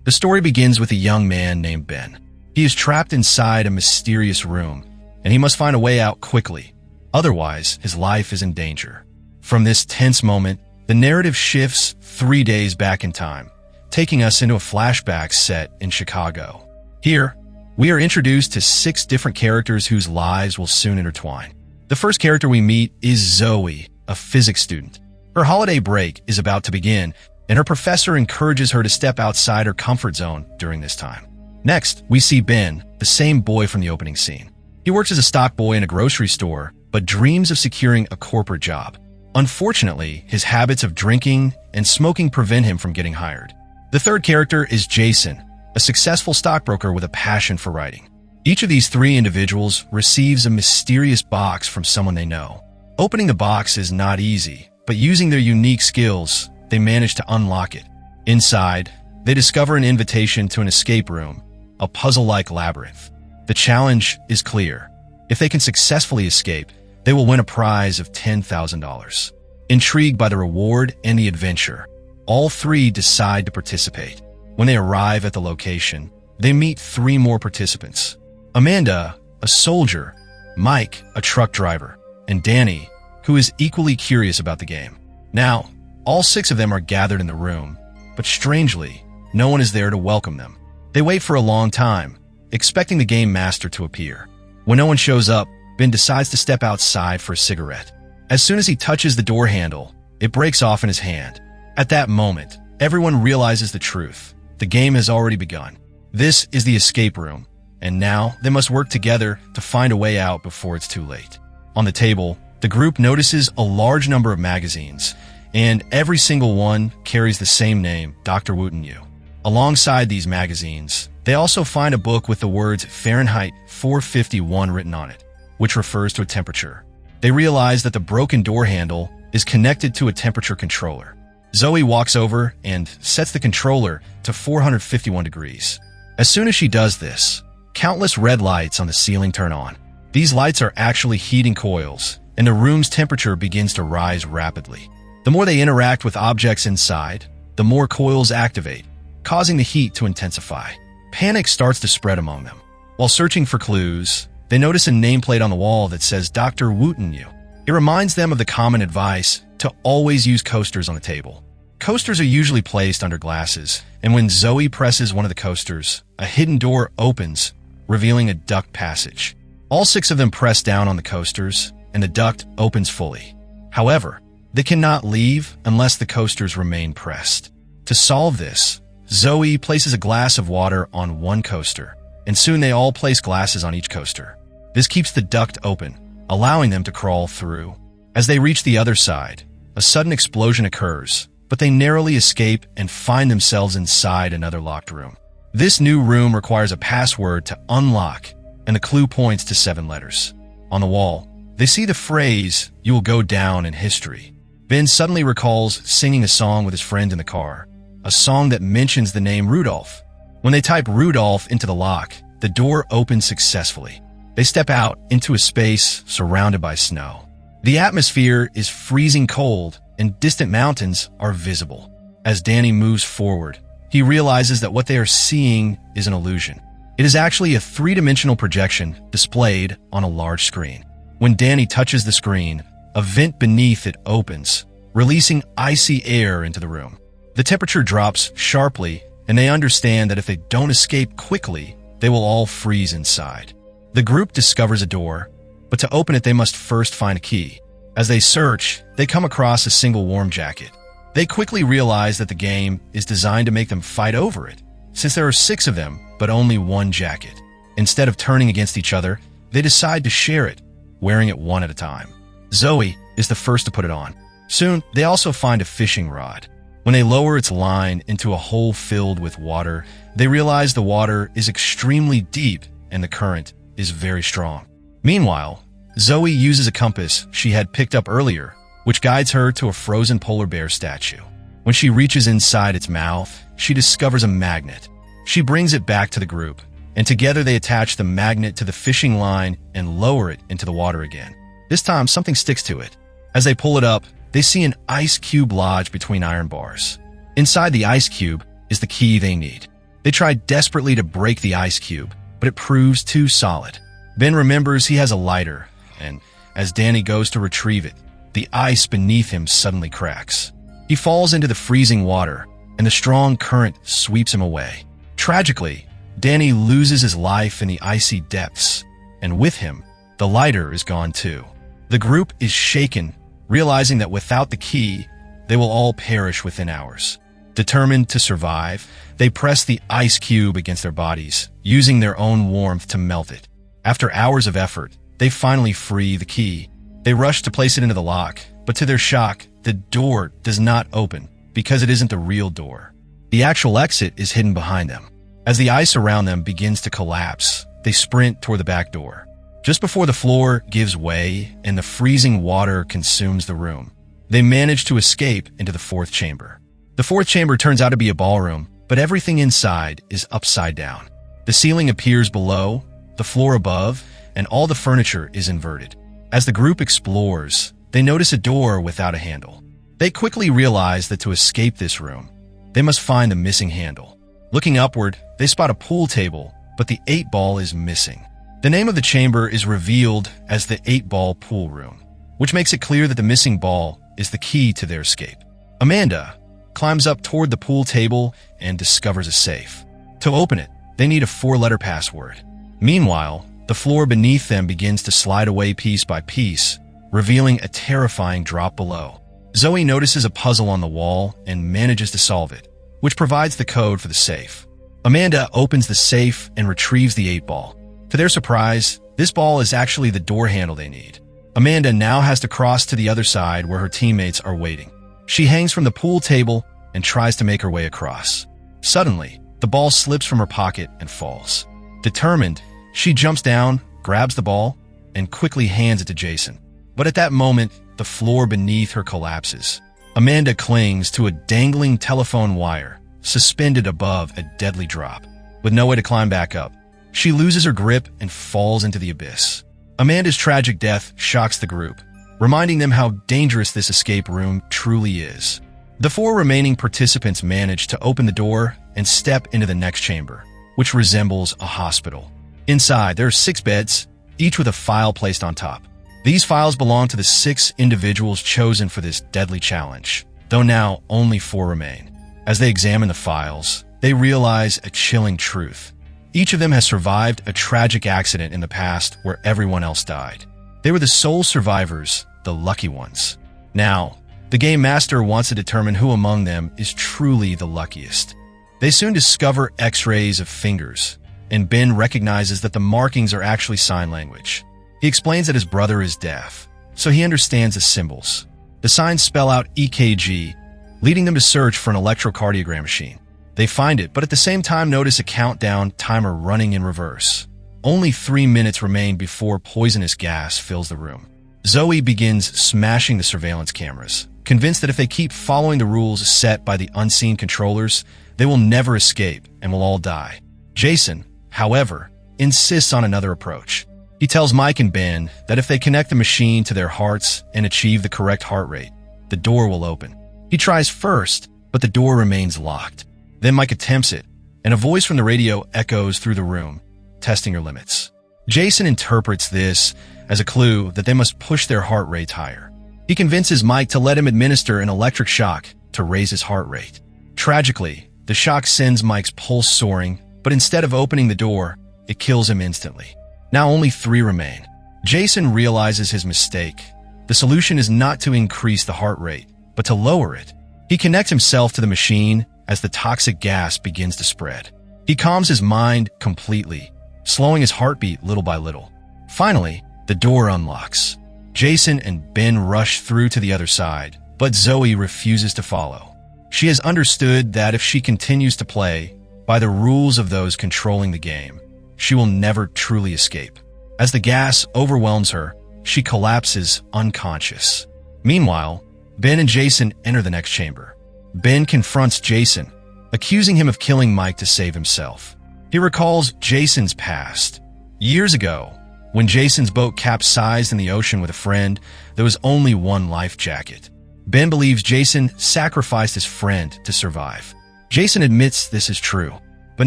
The story begins with a young man named Ben. He is trapped inside a mysterious room, and he must find a way out quickly. Otherwise, his life is in danger. From this tense moment, the narrative shifts 3 days back in time, taking us into a flashback set in Chicago. Here, we are introduced to 6 different characters whose lives will soon intertwine. The first character we meet is Zoe, a physics student. Her holiday break is about to begin, and her professor encourages her to step outside her comfort zone during this time. Next, we see Ben, the same boy from the opening scene. He works as a stock boy in a grocery store, but dreams of securing a corporate job. Unfortunately, his habits of drinking and smoking prevent him from getting hired. The third character is Jason, a successful stockbroker with a passion for writing. Each of these 3 individuals receives a mysterious box from someone they know. Opening the box is not easy, but using their unique skills, they manage to unlock it. Inside, they discover an invitation to an escape room, a puzzle-like labyrinth. The challenge is clear. If they can successfully escape, they will win a prize of $10,000. Intrigued by the reward and the adventure, all 3 decide to participate. When they arrive at the location, they meet 3 more participants. Amanda, a soldier, Mike, a truck driver, and Danny, who is equally curious about the game. Now, all 6 of them are gathered in the room, but strangely, no one is there to welcome them. They wait for a long time, expecting the game master to appear. When no one shows up, Ben decides to step outside for a cigarette. As soon as he touches the door handle, it breaks off in his hand. At that moment, everyone realizes the truth. The game has already begun. This is the escape room, and now they must work together to find a way out before it's too late. On the table, the group notices a large number of magazines, and every single one carries the same name, Dr. Wooten-Yu. Alongside these magazines, they also find a book with the words Fahrenheit 451 written on it, which refers to a temperature. They realize that the broken door handle is connected to a temperature controller. Zoe walks over and sets the controller to 451 degrees. As soon as she does this, countless red lights on the ceiling turn on. These lights are actually heating coils, and the room's temperature begins to rise rapidly. The more they interact with objects inside, the more coils activate, causing the heat to intensify. Panic starts to spread among them. While searching for clues, they notice a nameplate on the wall that says Dr. Wooten-Yu. It reminds them of the common advice to always use coasters on the table. Coasters are usually placed under glasses, and when Zoe presses one of the coasters, a hidden door opens, revealing a duct passage. All 6 of them press down on the coasters, and the duct opens fully. However, they cannot leave unless the coasters remain pressed. To solve this, Zoe places a glass of water on one coaster, and soon they all place glasses on each coaster. This keeps the duct open, allowing them to crawl through. As they reach the other side, a sudden explosion occurs, but they narrowly escape and find themselves inside another locked room. This new room requires a password to unlock, and the clue points to 7 letters. On the wall, they see the phrase, "You will go down in history." Ben suddenly recalls singing a song with his friend in the car, a song that mentions the name Rudolph. When they type Rudolph into the lock, the door opens successfully. They step out into a space surrounded by snow. The atmosphere is freezing cold, and distant mountains are visible. As Danny moves forward, he realizes that what they are seeing is an illusion. It is actually a 3-dimensional projection displayed on a large screen. When Danny touches the screen, a vent beneath it opens, releasing icy air into the room. The temperature drops sharply, and they understand that if they don't escape quickly, they will all freeze inside. The group discovers a door, but to open it they must first find a key. As they search, they come across a single warm jacket. They quickly realize that the game is designed to make them fight over it, since there are 6 of them, but only one jacket. Instead of turning against each other, they decide to share it, wearing it one at a time. Zoe is the first to put it on. Soon, they also find a fishing rod. When they lower its line into a hole filled with water, they realize the water is extremely deep and the current is very strong. Meanwhile, Zoe uses a compass she had picked up earlier, which guides her to a frozen polar bear statue. When she reaches inside its mouth, she discovers a magnet. She brings it back to the group, and together they attach the magnet to the fishing line and lower it into the water again. This time, something sticks to it. As they pull it up, they see an ice cube lodged between iron bars. Inside the ice cube is the key they need. They try desperately to break the ice cube, but it proves too solid. Ben remembers he has a lighter, and as Danny goes to retrieve it, the ice beneath him suddenly cracks. He falls into the freezing water, and the strong current sweeps him away. Tragically, Danny loses his life in the icy depths, and with him, the lighter is gone too. The group is shaken, realizing that without the key, they will all perish within hours. Determined to survive, they press the ice cube against their bodies, using their own warmth to melt it. After hours of effort, they finally free the key. They rush to place it into the lock, but to their shock, the door does not open because it isn't the real door. The actual exit is hidden behind them. As the ice around them begins to collapse, they sprint toward the back door. Just before the floor gives way and the freezing water consumes the room, they manage to escape into the fourth chamber. The fourth chamber turns out to be a ballroom, but everything inside is upside down. The ceiling appears below, the floor above, and all the furniture is inverted. As the group explores, they notice a door without a handle. They quickly realize that to escape this room, they must find the missing handle. Looking upward, they spot a pool table, but the 8-ball is missing. The name of the chamber is revealed as the 8-ball pool room, which makes it clear that the missing ball is the key to their escape. Amanda climbs up toward the pool table and discovers a safe. To open it, they need a 4-letter password. Meanwhile, the floor beneath them begins to slide away piece by piece, revealing a terrifying drop below. Zoe notices a puzzle on the wall and manages to solve it, which provides the code for the safe. Amanda opens the safe and retrieves the 8-ball. To their surprise, this ball is actually the door handle they need. Amanda now has to cross to the other side where her teammates are waiting. She hangs from the pool table and tries to make her way across. Suddenly, the ball slips from her pocket and falls. Determined, she jumps down, grabs the ball, and quickly hands it to Jason. But at that moment, the floor beneath her collapses. Amanda clings to a dangling telephone wire, suspended above a deadly drop. With no way to climb back up, she loses her grip and falls into the abyss. Amanda's tragic death shocks the group, reminding them how dangerous this escape room truly is. The 4 remaining participants manage to open the door and step into the next chamber, which resembles a hospital. Inside, there are 6 beds, each with a file placed on top. These files belong to the 6 individuals chosen for this deadly challenge, though now only 4 remain. As they examine the files, they realize a chilling truth. Each of them has survived a tragic accident in the past where everyone else died. They were the sole survivors, the lucky ones. Now, the game master wants to determine who among them is truly the luckiest. They soon discover X-rays of fingers, and Ben recognizes that the markings are actually sign language. He explains that his brother is deaf, so he understands the symbols. The signs spell out EKG, leading them to search for an electrocardiogram machine. They find it, but at the same time notice a countdown timer running in reverse. Only 3 minutes remain before poisonous gas fills the room. Zoe begins smashing the surveillance cameras, convinced that if they keep following the rules set by the unseen controllers, they will never escape and will all die. Jason, however, insists on another approach. He tells Mike and Ben that if they connect the machine to their hearts and achieve the correct heart rate, the door will open. He tries first, but the door remains locked. Then Mike attempts it, and a voice from the radio echoes through the room, testing her limits. Jason interprets this as a clue that they must push their heart rates higher. He convinces Mike to let him administer an electric shock to raise his heart rate. Tragically, the shock sends Mike's pulse soaring, but instead of opening the door, it kills him instantly. Now only 3 remain. Jason realizes his mistake. The solution is not to increase the heart rate, but to lower it. He connects himself to the machine as the toxic gas begins to spread. He calms his mind completely, slowing his heartbeat little by little. Finally, the door unlocks. Jason and Ben rush through to the other side, but Zoe refuses to follow. She has understood that if she continues to play by the rules of those controlling the game, she will never truly escape. As the gas overwhelms her, she collapses unconscious. Meanwhile, Ben and Jason enter the next chamber. Ben confronts Jason, accusing him of killing Mike to save himself. He recalls Jason's past. Years ago, when Jason's boat capsized in the ocean with a friend, there was only one life jacket. Ben believes Jason sacrificed his friend to survive. Jason admits this is true. But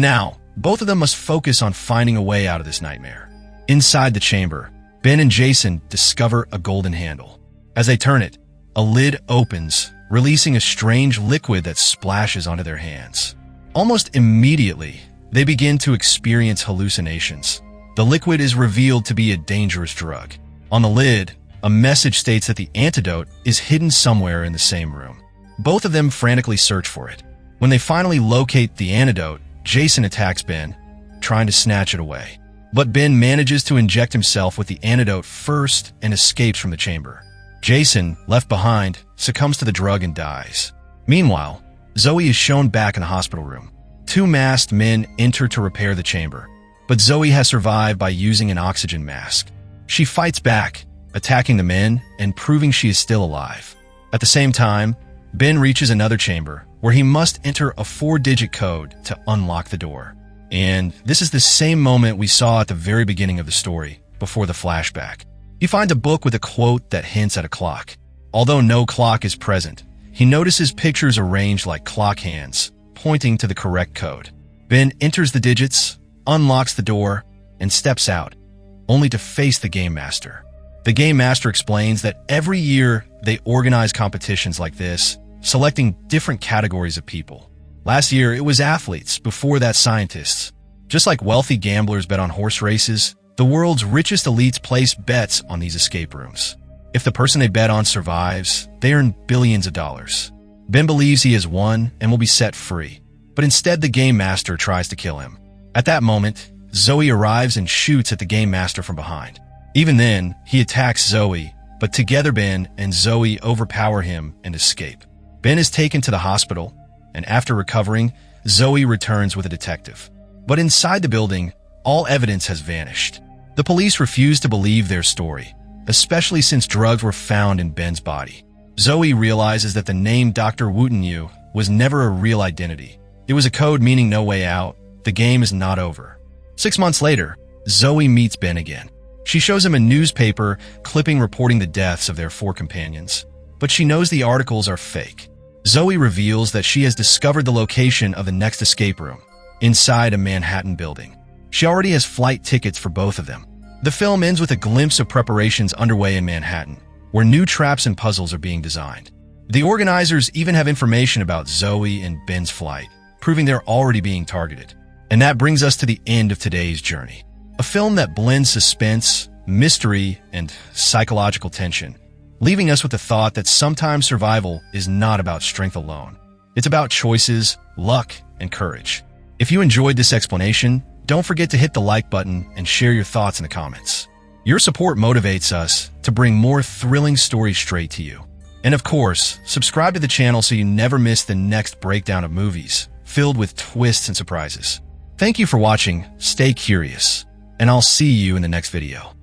now, both of them must focus on finding a way out of this nightmare. Inside the chamber, Ben and Jason discover a golden handle. As they turn it, a lid opens, releasing a strange liquid that splashes onto their hands. Almost immediately, they begin to experience hallucinations. The liquid is revealed to be a dangerous drug. On the lid, a message states that the antidote is hidden somewhere in the same room. Both of them frantically search for it. When they finally locate the antidote, Jason attacks Ben, trying to snatch it away. But Ben manages to inject himself with the antidote first and escapes from the chamber. Jason, left behind, succumbs to the drug and dies. Meanwhile, Zoe is shown back in the hospital room. Two masked men enter to repair the chamber, but Zoe has survived by using an oxygen mask. She fights back, attacking the men and proving she is still alive. At the same time, Ben reaches another chamber where he must enter a 4-digit code to unlock the door. And this is the same moment we saw at the very beginning of the story, before the flashback. He finds a book with a quote that hints at a clock. Although no clock is present, he notices pictures arranged like clock hands, pointing to the correct code. Ben enters the digits, unlocks the door, and steps out, only to face the Game Master. The Game Master explains that every year they organize competitions like this, selecting different categories of people. Last year, it was athletes, before that scientists. Just like wealthy gamblers bet on horse races, the world's richest elites place bets on these escape rooms. If the person they bet on survives, they earn billions of dollars. Ben believes he has won and will be set free, but instead the Game Master tries to kill him. At that moment, Zoe arrives and shoots at the Game Master from behind. Even then, he attacks Zoe, but together Ben and Zoe overpower him and escape. Ben is taken to the hospital, and after recovering, Zoe returns with a detective. But inside the building, all evidence has vanished. The police refuse to believe their story, especially since drugs were found in Ben's body. Zoe realizes that the name Dr. Wooten was never a real identity. It was a code meaning no way out. The game is not over. 6 months later, Zoe meets Ben again. She shows him a newspaper clipping reporting the deaths of their 4 companions, but she knows the articles are fake. Zoe reveals that she has discovered the location of the next escape room, inside a Manhattan building. She already has flight tickets for both of them. The film ends with a glimpse of preparations underway in Manhattan, where new traps and puzzles are being designed. The organizers even have information about Zoe and Ben's flight, proving they're already being targeted. And that brings us to the end of today's journey. A film that blends suspense, mystery, and psychological tension, leaving us with the thought that sometimes survival is not about strength alone. It's about choices, luck, and courage. If you enjoyed this explanation, don't forget to hit the like button and share your thoughts in the comments. Your support motivates us to bring more thrilling stories straight to you. And of course, subscribe to the channel so you never miss the next breakdown of movies, filled with twists and surprises. Thank you for watching, stay curious, and I'll see you in the next video.